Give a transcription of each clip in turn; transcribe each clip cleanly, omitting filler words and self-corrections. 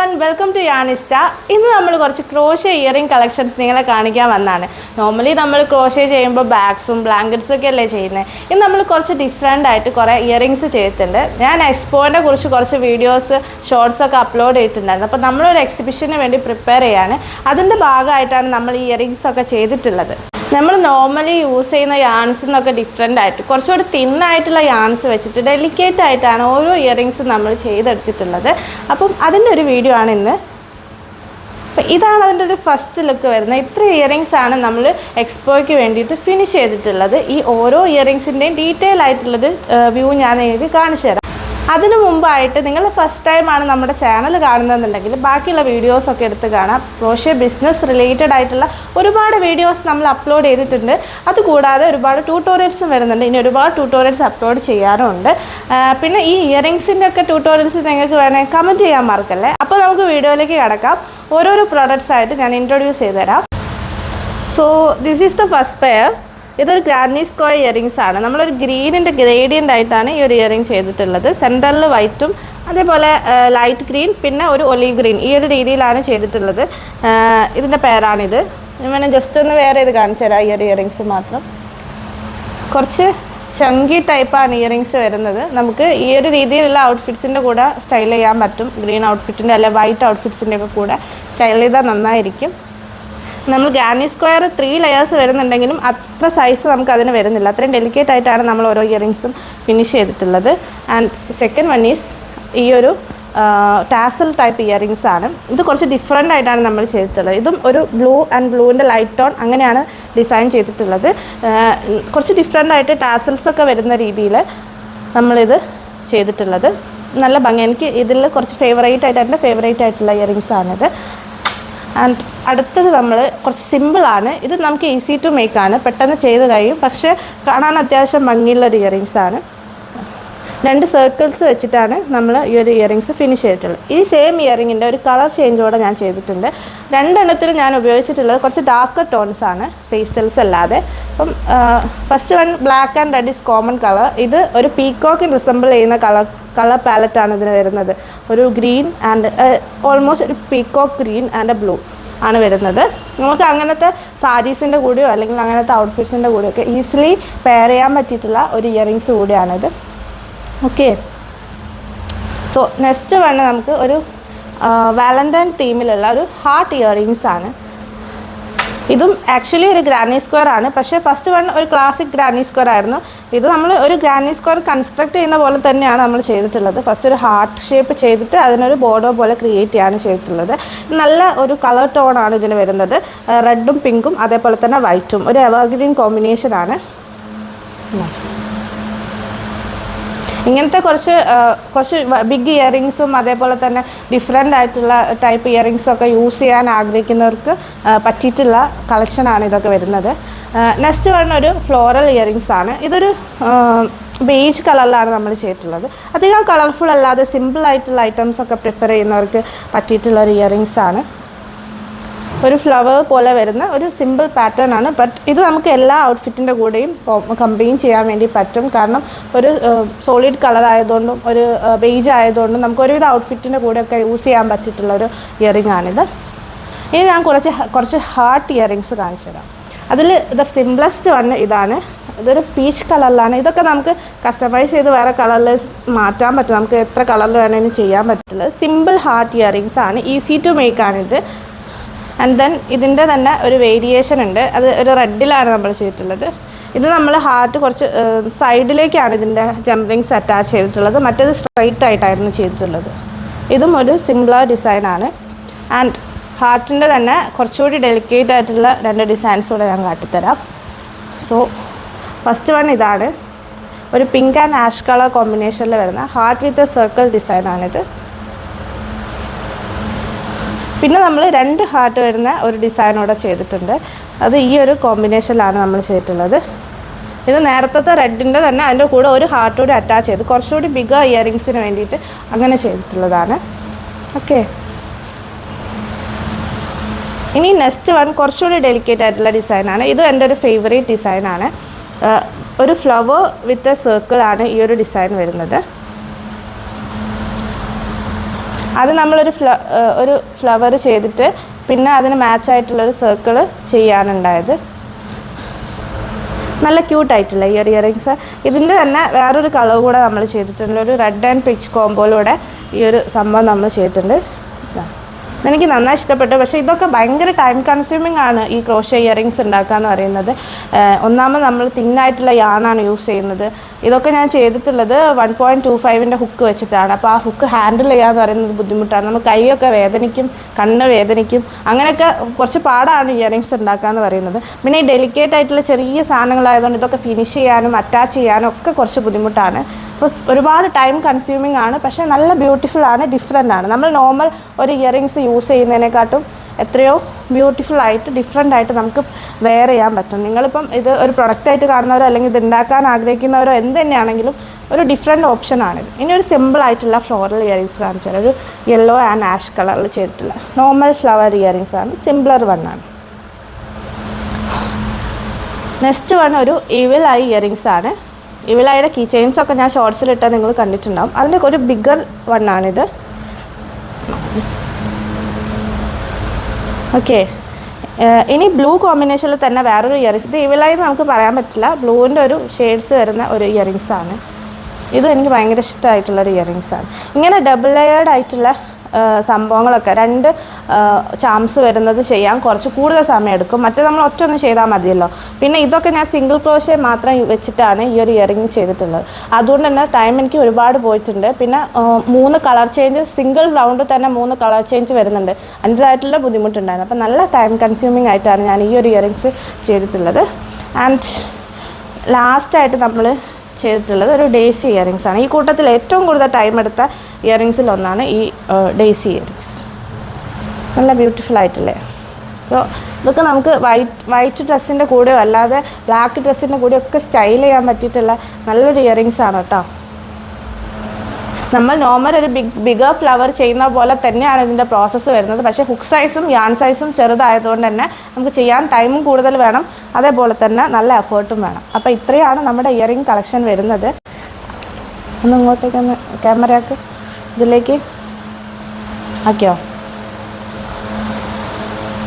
everyone, welcome to Yanista. ഇന്ന് നമ്മൾ കുറച്ച് ക്രോഷേ ഇയറിംഗ് കളക്ഷൻസ് നിങ്ങളെ കാണിക്കാൻ വന്നതാണ്. നോർമലി നമ്മൾ ക്രോഷേ ചെയ്യുമ്പോൾ ബാഗ്സും ബ്ലാങ്കറ്റ്സും ഒക്കെ അല്ലേ ചെയ്യുന്നത്. ഇന്ന് നമ്മൾ കുറച്ച് ഡിഫറെൻ്റ് ആയിട്ട് കുറേ ഇയറിംഗ്സ് ചെയ്തിട്ടുണ്ട്. ഞാൻ എക്സ്പോനെ കുറിച്ച് കുറച്ച് വീഡിയോസ് ഷോർട്സ് ഒക്കെ അപ്ലോഡ് ചെയ്തിട്ടുണ്ടായിരുന്നു. അപ്പോൾ നമ്മളൊരു എക്സിബിഷന് വേണ്ടി പ്രിപ്പയർ ചെയ്യാണ്. അതിൻ്റെ ഭാഗമായിട്ടാണ് നമ്മൾ ഈ ഇയറിംഗ്സ് ഒക്കെ ചെയ്തിട്ടുള്ളത്. നമ്മൾ നോർമലി യൂസ് ചെയ്യുന്ന യാൺസിൽ നിന്നൊക്കെ ഡിഫറെൻ്റ് ആയിട്ട് കുറച്ചുകൂടി തിന്നായിട്ടുള്ള യാൺസ് വെച്ചിട്ട് ഡെലിക്കേറ്റ് ആയിട്ടാണ് ഓരോ ഇയറിംഗ്സും നമ്മൾ ചെയ്തെടുത്തിട്ടുള്ളത്. അപ്പം അതിൻ്റെ ഒരു വീഡിയോ ആണ് ഇന്ന്. അപ്പം ഇതാണ് അതിൻ്റെ ഒരു ഫസ്റ്റ് ലുക്ക് വരുന്നത്. ഇത്ര ഇയറിംഗ്സ് ആണ് നമ്മൾ എക്സ്പോയ്ക്ക് വേണ്ടിയിട്ട് ഫിനിഷ് ചെയ്തിട്ടുള്ളത്. ഈ ഓരോ ഇയറിംഗ്സിൻ്റെയും ഡീറ്റെയിൽ ആയിട്ടുള്ളൊരു വ്യൂ ഞാൻ നിങ്ങൾക്ക് കാണിച്ചു തരാം. അതിനു മുമ്പായിട്ട് നിങ്ങൾ ഫസ്റ്റ് ടൈമാണ് നമ്മുടെ ചാനൽ കാണുന്നതെന്നുണ്ടെങ്കിൽ ബാക്കിയുള്ള വീഡിയോസൊക്കെ എടുത്ത് കാണാം. ക്രോഷേ ബിസിനസ് റിലേറ്റഡ് ആയിട്ടുള്ള ഒരുപാട് വീഡിയോസ് നമ്മൾ അപ്ലോഡ് ചെയ്തിട്ടുണ്ട്. അതുകൂടാതെ ഒരുപാട് ട്യൂട്ടോറിയൽസും വരുന്നുണ്ട്. ഇനി ഒരുപാട് ട്യൂട്ടോറിയൽസ് അപ്ലോഡ് ചെയ്യാറുമുണ്ട്. പിന്നെ ഈ ഇയറിംഗ്സിൻ്റെ ഒക്കെ ട്യൂട്ടോറിയൽസ് നിങ്ങൾക്ക് വേണമെങ്കിൽ കമൻറ്റ് ചെയ്യാൻ മറക്കല്ലേ. അപ്പോൾ നമുക്ക് വീഡിയോയിലേക്ക് കടക്കാം. ഓരോരോ പ്രോഡക്റ്റ്സ് ആയിട്ട് ഞാൻ ഇൻട്രൊഡ്യൂസ് ചെയ്ത് തരാം. So this is the first pair. ഇതൊരു ഗ്രാനി സ്ക്വയർ ഇയറിംഗ്സ് ആണ്. നമ്മളൊരു ഗ്രീനിൻ്റെ ഗ്രേഡിയൻ്റ് ആയിട്ടാണ് ഈ ഒരു ഇയറിംഗ് ചെയ്തിട്ടുള്ളത്. സെൻറ്ററിൽ വൈറ്റും അതേപോലെ ലൈറ്റ് ഗ്രീൻ പിന്നെ ഒരു ഒലീവ് ഗ്രീൻ ഈ ഒരു രീതിയിലാണ് ചെയ്തിട്ടുള്ളത്. ഇതിൻ്റെ പേരാണിത്. ഞാൻ ജസ്റ്റ് ഒന്ന് വേറെ ഇത് കാണിച്ചു തരാം. ഈ ഒരു ഇയറിംഗ്സ് മാത്രം കുറച്ച് ചങ്കി ടൈപ്പാണ് ഇയറിംഗ്സ് വരുന്നത്. നമുക്ക് ഈ ഒരു രീതിയിലുള്ള ഔട്ട്ഫിറ്റ്സിൻ്റെ കൂടെ സ്റ്റൈൽ ചെയ്യാൻ പറ്റും. ഗ്രീൻ ഔട്ട്ഫിറ്റിൻ്റെ അല്ലെ വൈറ്റ് ഔട്ട്ഫിറ്റ്സിൻ്റെ ഒക്കെ കൂടെ സ്റ്റൈൽ ചെയ്താൽ നന്നായിരിക്കും. നമ്മൾ ഗ്രാനി സ്ക്വയർ 3 ലെയേഴ്സ് വരുന്നുണ്ടെങ്കിലും അത്ര സൈസ് നമുക്ക് അതിന് വരുന്നില്ല. അത്രയും ഡെലിക്കേറ്റ് ആയിട്ടാണ് നമ്മൾ ഓരോ ഇയറിംഗ്സും ഫിനിഷ് ചെയ്തിട്ടുള്ളത്. ആൻഡ് സെക്കൻഡ് വൺ ഈസ് ഈ ഒരു ടാസൽ ടൈപ്പ് ഇയറിംഗ്സ് ആണ്. ഇത് കുറച്ച് ഡിഫറെൻ്റ് ആയിട്ടാണ് നമ്മൾ ചെയ്തിട്ടുള്ളത്. ഇതും ഒരു ബ്ലൂ ആൻഡ് ബ്ലൂവിൻ്റെ ലൈറ്റ് ടോൺ അങ്ങനെയാണ് ഡിസൈൻ ചെയ്തിട്ടുള്ളത്. കുറച്ച് ഡിഫറെൻ്റ് ആയിട്ട് ടാസൽസ് ഒക്കെ വരുന്ന രീതിയിൽ നമ്മളിത് ചെയ്തിട്ടുള്ളത്. നല്ല ഭംഗി. എനിക്ക് ഇതിൽ കുറച്ച് എൻ്റെ ഫേവറേറ്റ് ആയിട്ടുള്ള ഇയറിംഗ്സ് ആണിത്. ആൻഡ് അടുത്തത് നമ്മൾ കുറച്ച് സിമ്പിളാണ്. ഇത് നമുക്ക് ഈസി ടു മേക്ക് ആണ്. പെട്ടെന്ന് ചെയ്ത് കഴിയും. പക്ഷേ കാണാൻ അത്യാവശ്യം ഭംഗിയുള്ളൊരു ഇയറിംഗ്സ് ആണ്. 2 സർക്കിൾസ് വെച്ചിട്ടാണ് നമ്മൾ ഈ ഒരു ഇയറിംഗ്സ് ഫിനിഷ് ചെയ്തിട്ടുള്ളത്. ഈ സെയിം ഇയറിംഗിൻ്റെ ഒരു കളർ ചേഞ്ചോടെ ഞാൻ ചെയ്തിട്ടുണ്ട്. 2 എണ്ണത്തിൽ ഞാൻ ഉപയോഗിച്ചിട്ടുള്ളത് കുറച്ച് ഡാർക്ക് ടോൺസ് ആണ്, പേസ്റ്റൽസ് അല്ലാതെ. അപ്പം first one black and red is common colour. ഇത് ഒരു പീക്കോക്കിന് റിസംബിൾ ചെയ്യുന്ന കളർ പാലറ്റാണ് ഇതിന് വരുന്നത്. ഒരു ഗ്രീൻ ആൻഡ് ഓൾമോസ്റ്റ് ഒരു peacock green and A blue ആണ് വരുന്നത്. നമുക്ക് അങ്ങനത്തെ സാരീസിൻ്റെ കൂടെയോ അല്ലെങ്കിൽ അങ്ങനത്തെ ഔട്ട്ഫിറ്റ്സിൻ്റെ കൂടെയൊക്കെ ഈസിലി പെയർ ചെയ്യാൻ പറ്റിയിട്ടുള്ള ഒരു ഇയറിംഗ്സ് കൂടിയാണിത്. ഓക്കെ. സോ നെക്സ്റ്റ് വന്ന് നമുക്ക് ഒരു വാലന്റൈൻ തീമിലുള്ള ഒരു ഹാർട്ട് ഇയറിംഗ്സ് ആണ്. ഇതും ആക്ച്വലി ഒരു ഗ്രാനി സ്ക്വയർ ആണ്. പക്ഷേ ഫസ്റ്റ് വൺ ഒരു ക്ലാസിക് ഗ്രാനി സ്ക്വയർ ആയിരുന്നു. ഇത് നമ്മൾ ഒരു ഗ്രാനി സ്ക്വയർ കൺസ്ട്രക്ട് ചെയ്യുന്ന പോലെ തന്നെയാണ് നമ്മൾ ചെയ്തിട്ടുള്ളത്. ഫസ്റ്റ് ഒരു ഹാർട്ട് ഷേപ്പ് ചെയ്തിട്ട് അതിനൊരു ബോർഡർ പോലെ ക്രിയേറ്റ് ചെയ്യാണ് ചെയ്തിട്ടുള്ളത്. നല്ല ഒരു കളർ ടോണാണ് ഇതിന് വരുന്നത്. റെഡും പിങ്കും അതേപോലെ തന്നെ വൈറ്റും ഒരു എവർഗ്രീൻ കോമ്പിനേഷനാണ്. ഇങ്ങനത്തെ കുറച്ച് ബിഗ് ഇയറിങ്സും അതേപോലെ തന്നെ ഡിഫറെൻ്റ് ആയിട്ടുള്ള ടൈപ്പ് ഇയറിങ്സും ഒക്കെ യൂസ് ചെയ്യാൻ ആഗ്രഹിക്കുന്നവർക്ക് പറ്റിയിട്ടുള്ള കളക്ഷനാണ് ഇതൊക്കെ വരുന്നത്. നെക്സ്റ്റ് വരുന്ന ഒരു ഫ്ലോറൽ ഇയറിങ്സ് ആണ്. ഇതൊരു ബേജ് കളറിലാണ് നമ്മൾ ചെയ്തിട്ടുള്ളത്. അധികം കളർഫുൾ അല്ലാതെ സിമ്പിൾ ആയിട്ടുള്ള ഐറ്റംസ് ഒക്കെ പ്രിഫർ ചെയ്യുന്നവർക്ക് പറ്റിയിട്ടുള്ള ഒരു ഇയറിങ്സ് ആണ്. ഒരു ഫ്ലവർ പോലെ വരുന്ന ഒരു സിമ്പിൾ പാറ്റേൺ ആണ്. ബട്ട് ഇത് നമുക്ക് എല്ലാ ഔട്ട്ഫിറ്റിൻ്റെ കൂടെയും കമ്പൈൻ ചെയ്യാൻ വേണ്ടി പറ്റും. കാരണം ഒരു സോളിഡ് കളർ ആയതുകൊണ്ടും ഒരു ബേജ് ആയതുകൊണ്ടും നമുക്ക് ഒരുവിധ ഔട്ട്ഫിറ്റിൻ്റെ കൂടെയൊക്കെ യൂസ് ചെയ്യാൻ പറ്റിയിട്ടുള്ളൊരു ഇയറിംഗ് ആണിത്. ഇനി ഞാൻ കുറച്ച് ഹാർട്ട് ഇയറിങ്സ് കാണിച്ചു തരാം. അതിൽ ദ സിംപ്ലസ്റ്റ് വൺ ഇതാണ്. ഇതൊരു പീച്ച് കളറിലാണ്. ഇതൊക്കെ നമുക്ക് കസ്റ്റമൈസ് ചെയ്ത് വേറെ കളറിൽ മാറ്റാൻ പറ്റും. നമുക്ക് എത്ര കളറിൽ വേണമെങ്കിലും ചെയ്യാൻ പറ്റുള്ളത്. സിമ്പിൾ ഹാർട്ട് ഇയറിങ്സ് ആണ്. ഈസി ടു മേക്ക് ആണിത്. ആൻഡ് ദെൻ ഇതിൻ്റെ തന്നെ ഒരു വേരിയേഷൻ ഉണ്ട്. അത് ഒരു റെഡിലാണ് നമ്മൾ ചെയ്തിട്ടുള്ളത്. ഇത് നമ്മൾ ഹാർട്ട് കുറച്ച് സൈഡിലേക്കാണ് ഇതിൻ്റെ ജംറിങ്സ് അറ്റാച്ച് ചെയ്തിട്ടുള്ളത്. മറ്റേത് സ്ട്രൈറ്റ് ആയിട്ടായിരുന്നു ചെയ്തിട്ടുള്ളത്. ഇതും ഒരു സിമിലർ ഡിസൈനാണ്. ആൻഡ് ഹാർട്ടിൻ്റെ തന്നെ കുറച്ചുകൂടി ഡെലിക്കേറ്റ് ആയിട്ടുള്ള 2 ഡിസൈൻസ് കൂടെ ഞാൻ കാട്ടിത്തരാം. സോ ഫസ്റ്റ് വൺ ഇതാണ്. ഒരു പിങ്ക് ആൻഡ് ആഷ് കളർ കോമ്പിനേഷനിൽ വരുന്ന ഹാർട്ട് വിത്ത് എ സർക്കിൾ ഡിസൈനാണിത്. പിന്നെ നമ്മൾ 2 ഹാർട്ട് വരുന്ന ഒരു ഡിസൈനോടെ ചെയ്തിട്ടുണ്ട്. അത് ഈ ഒരു കോമ്പിനേഷനിലാണ് നമ്മൾ ചെയ്തിട്ടുള്ളത്. ഇത് നേരത്തെ റെഡിൻ്റെ തന്നെ അതിൻ്റെ കൂടെ ഒരു ഹാർട്ട് കൂടി അറ്റാച്ച് ചെയ്ത് കുറച്ചുകൂടി ബിഗർ ഇയറിങ്സിന് വേണ്ടിയിട്ട് അങ്ങനെ ചെയ്തിട്ടുള്ളതാണ്. ഓക്കെ. ഇനി നെക്സ്റ്റ് വൺ കുറച്ചുകൂടി ഡെലിക്കേറ്റ് ആയിട്ടുള്ള ഡിസൈനാണ്. ഇത് എൻ്റെ ഒരു ഫേവറേറ്റ് ഡിസൈനാണ്. ഒരു ഫ്ലവർ വിത്ത് എ സർക്കിൾ ആണ് ഈ ഒരു ഡിസൈൻ വരുന്നത്. അത് നമ്മളൊരു ഒരു ഫ്ലവർ ചെയ്തിട്ട് പിന്നെ അതിന് മാച്ചായിട്ടുള്ളൊരു സർക്കിൾ ചെയ്യാനുണ്ടായത്. നല്ല ക്യൂട്ടായിട്ടുള്ള ഇയറിങ്സ്. ഇതിൻ്റെ തന്നെ വേറൊരു കളർ കൂടെ നമ്മൾ ചെയ്തിട്ടുണ്ട്. ഒരു റെഡ് ആൻഡ് പിച്ച് കോമ്പോയിലൂടെ ഈ ഒരു സംഭവം നമ്മൾ ചെയ്തിട്ടുണ്ട്. എനിക്ക് നന്നായി ഇഷ്ടപ്പെട്ടു. പക്ഷേ ഇതൊക്കെ ഭയങ്കര ടൈം കൺസ്യൂമിംഗ് ആണ് ഈ ക്രോഷ്യ ഇയറിങ്സ് ഉണ്ടാക്കുക എന്ന് പറയുന്നത്. ഒന്നാമത് നമ്മൾ തിന്നായിട്ടുള്ള യാണാണ് യൂസ് ചെയ്യുന്നത്. ഇതൊക്കെ ഞാൻ ചെയ്തിട്ടുള്ളത് 1.25 ഹുക്ക് വെച്ചിട്ടാണ്. അപ്പോൾ ആ ഹുക്ക് ഹാൻഡിൽ ചെയ്യുക എന്ന് പറയുന്നത് ബുദ്ധിമുട്ടാണ്. നമ്മൾ കൈയൊക്കെ വേദനിക്കും, കണ്ണ് വേദനിക്കും. അങ്ങനെയൊക്കെ കുറച്ച് പാടാണ് ഇയറിങ്സ് ഉണ്ടാക്കുക എന്ന് പറയുന്നത്. പിന്നെ ഈ ഡെലിക്കേറ്റ് ആയിട്ടുള്ള ചെറിയ സാധനങ്ങളായതുകൊണ്ട് ഇതൊക്കെ ഫിനിഷ് ചെയ്യാനും അറ്റാച്ച് ചെയ്യാനും ഒക്കെ കുറച്ച് ബുദ്ധിമുട്ടാണ്. അപ്പോൾ ഒരുപാട് ടൈം കൺസ്യൂമിംഗ് ആണ്. പക്ഷേ നല്ല ബ്യൂട്ടിഫുൾ ആണ്, ഡിഫറെൻ്റ് ആണ്. നമ്മൾ നോർമൽ ഒരു ഇയറിങ്സ് യൂസ് ചെയ്യുന്നതിനെക്കാട്ടും എത്രയോ ബ്യൂട്ടിഫുൾ ആയിട്ട് ഡിഫറെൻ്റ് ആയിട്ട് നമുക്ക് വെയർ ചെയ്യാൻ പറ്റും. നിങ്ങളിപ്പം ഇത് ഒരു പ്രൊഡക്റ്റായിട്ട് കാണുന്നവരോ അല്ലെങ്കിൽ ഇത് ഉണ്ടാക്കാൻ ആഗ്രഹിക്കുന്നവരോ എന്ത് തന്നെയാണെങ്കിലും ഒരു ഡിഫറെൻ്റ് ഓപ്ഷനാണിത്. ഇനി ഒരു സിമ്പിൾ ആയിട്ടുള്ള ഫ്ലോറൽ ഇയറിങ്സ് കാണിച്ചാൽ ഒരു യെല്ലോ ആൻഡ് ആഷ് കളറിൽ ചെയ്തിട്ടുള്ള നോർമൽ ഫ്ലവർ ഇയറിങ്സ് ആണ്. സിംപ്ലർ വണ്ണാണ്. നെക്സ്റ്റ് വൺ ഒരു ഇവിൾ ഐ ഇയറിങ്സ് ആണ്. ഇവിളായുടെ കീ ചെയിൻസൊക്കെ ഞാൻ ഷോർട്സിലിട്ടാൽ നിങ്ങൾ കണ്ടിട്ടുണ്ടാവും. അതിൻ്റെ ഒരു ബിഗർ വണ്ണാണിത്. ഓക്കെ, ഇനി ബ്ലൂ കോമ്പിനേഷനിൽ തന്നെ വേറൊരു ഇയറിങ്സ്. ഇത് ഇവിളായി നമുക്ക് പറയാൻ പറ്റില്ല. ബ്ലൂവിൻ്റെ ഒരു ഷെയ്ഡ്സ് വരുന്ന ഒരു ഇയറിങ്സ് ആണ്. ഇതും എനിക്ക് ഭയങ്കര ഇഷ്ടമായിട്ടുള്ളൊരു ഇയറിങ്സ് ആണ്. ഇങ്ങനെ ഡബിൾ ലെയേർഡ് ആയിട്ടുള്ള സംഭവങ്ങളൊക്കെ 2 ചാംസ് വരുന്നത് ചെയ്യാൻ കുറച്ച് കൂടുതൽ സമയം എടുക്കും. മറ്റേ നമ്മൾ ഒറ്റ ചെയ്താൽ മതിയല്ലോ. പിന്നെ ഇതൊക്കെ ഞാൻ സിംഗിൾ ക്രോഷ്യ മാത്രം വെച്ചിട്ടാണ് ഈ ഒരു ഇയറിംഗ് ചെയ്തിട്ടുള്ളത്. അതുകൊണ്ട് തന്നെ ടൈം എനിക്ക് ഒരുപാട് പോയിട്ടുണ്ട്. പിന്നെ 3 കളർ ചേഞ്ച്, സിംഗിൾ റൗണ്ടിൽ തന്നെ 3 കളർ ചേഞ്ച് വരുന്നുണ്ട്. അതിൻ്റെതായിട്ടുള്ള ബുദ്ധിമുട്ടുണ്ടായിരുന്നു. അപ്പോൾ നല്ല ടൈം കൺസ്യൂമിംഗ് ആയിട്ടാണ് ഞാൻ ഈ ഒരു ഇയറിങ്സ് ചെയ്തിട്ടുള്ളത്. ആൻഡ് ലാസ്റ്റായിട്ട് നമ്മൾ ചെയ്തിട്ടുള്ളത് ഒരു ഡേസി ഇയറിങ്സ് ആണ്. ഈ കൂട്ടത്തിൽ ഏറ്റവും കൂടുതൽ ടൈം എടുത്ത ഇയറിങ്സിൽ ഒന്നാണ് ഈ ഡേസി ഇയറിങ്സ്. നല്ല ബ്യൂട്ടിഫുൾ ആയിട്ടില്ലേ? സോ ഇതൊക്കെ നമുക്ക് വൈറ്റ് ഡ്രസ്സിൻ്റെ കൂടെയോ അല്ലാതെ ബ്ലാക്ക് ഡ്രസ്സിൻ്റെ കൂടെയോ ഒക്കെ സ്റ്റൈൽ ചെയ്യാൻ പറ്റിയിട്ടുള്ള നല്ലൊരു ഇയറിങ്സ് ആണ് കേട്ടോ. നമ്മൾ നോർമൽ ഒരു ബിഗർ ഫ്ലവർ ചെയ്യുന്ന പോലെ തന്നെയാണ് ഇതിൻ്റെ പ്രോസസ്സ് വരുന്നത്. പക്ഷേ ഹുക്ക് സൈസും യാൺ സൈസും ചെറുതായതുകൊണ്ട് തന്നെ നമുക്ക് ചെയ്യാൻ ടൈമും കൂടുതൽ വേണം, അതേപോലെ തന്നെ നല്ല എഫേർട്ടും വേണം. അപ്പോൾ ഇത്രയാണ് നമ്മുടെ ഇയറിംഗ് കളക്ഷൻ വരുന്നത്. ഒന്ന് ഇങ്ങോട്ടേക്ക് ക്യാമറയ്ക്ക് ഇതിലേക്ക് ആക്കിയോ?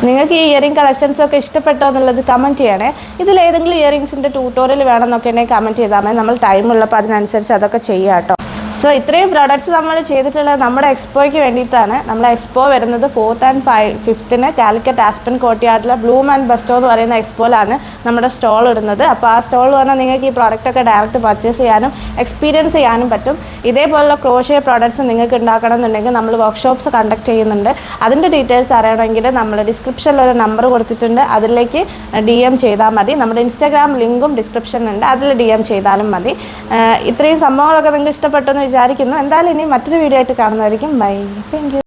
നിങ്ങൾക്ക് ഈ ഇയറിംഗ് കളക്ഷൻസൊക്കെ ഇഷ്ടപ്പെട്ടോ എന്നുള്ളത് കമൻറ്റ് ചെയ്യണേ. ഇതിലേതെങ്കിലും ഇയറിങ്സിൻ്റെ ട്യൂട്ടോറിയൽ വേണമെന്നൊക്കെ ഉണ്ടെങ്കിൽ കമൻറ്റ് ചെയ്താൽ മതി. നമ്മൾ ടൈം ഉള്ളപ്പോൾ അതിനനുസരിച്ച് അതൊക്കെ ചെയ്യാം കേട്ടോ. സോ ഇത്രയും പ്രോഡക്റ്റ്സ് നമ്മൾ ചെയ്തിട്ടുള്ളത് നമ്മുടെ എക്സ്പോയ്ക്ക് വേണ്ടിയിട്ടാണ്. നമ്മുടെ എക്സ്പോ വരുന്നത് 4th and 5th Calicut Aspen കോർട്ട്യാർഡിലെ ബ്ലൂം ആൻഡ് ബസ്റ്റോ എന്ന് പറയുന്ന എക്സ്പോയിലാണ് നമ്മുടെ സ്റ്റോൾ ഇടുന്നത്. അപ്പോൾ ആ സ്റ്റോൾ വന്നാൽ നിങ്ങൾക്ക് ഈ പ്രോഡക്റ്റൊക്കെ ഡയറക്റ്റ് പർച്ചേസ് ചെയ്യാനും എക്സ്പീരിയൻസ് ചെയ്യാനും പറ്റും. ഇതേപോലുള്ള ക്രോഷ്യ പ്രോഡക്റ്റ്സ് നിങ്ങൾക്ക് ഉണ്ടാക്കണം എന്നുണ്ടെങ്കിൽ നമ്മൾ വർക്ക്ഷോപ്സ് കണ്ടക്ട് ചെയ്യുന്നുണ്ട്. അതിൻ്റെ ഡീറ്റെയിൽസ് അറിയണമെങ്കിൽ നമ്മൾ ഡിസ്ക്രിപ്ഷനിൽ ഒരു നമ്പർ കൊടുത്തിട്ടുണ്ട്, അതിലേക്ക് DM ചെയ്താൽ മതി. നമ്മുടെ ഇൻസ്റ്റാഗ്രാം ലിങ്കും ഡിസ്ക്രിപ്ഷനിലുണ്ട്, അതിൽ DM ചെയ്താലും മതി. ഇത്രയും സംഭവങ്ങളൊക്കെ നിങ്ങൾക്ക് ഇഷ്ടപ്പെട്ടെന്ന് വിചാരിക്കുന്നു. എന്തായാലും ഇനി മറ്റൊരു വീഡിയോ ആയിട്ട് കാണുന്നതായിരിക്കും. By, thank you.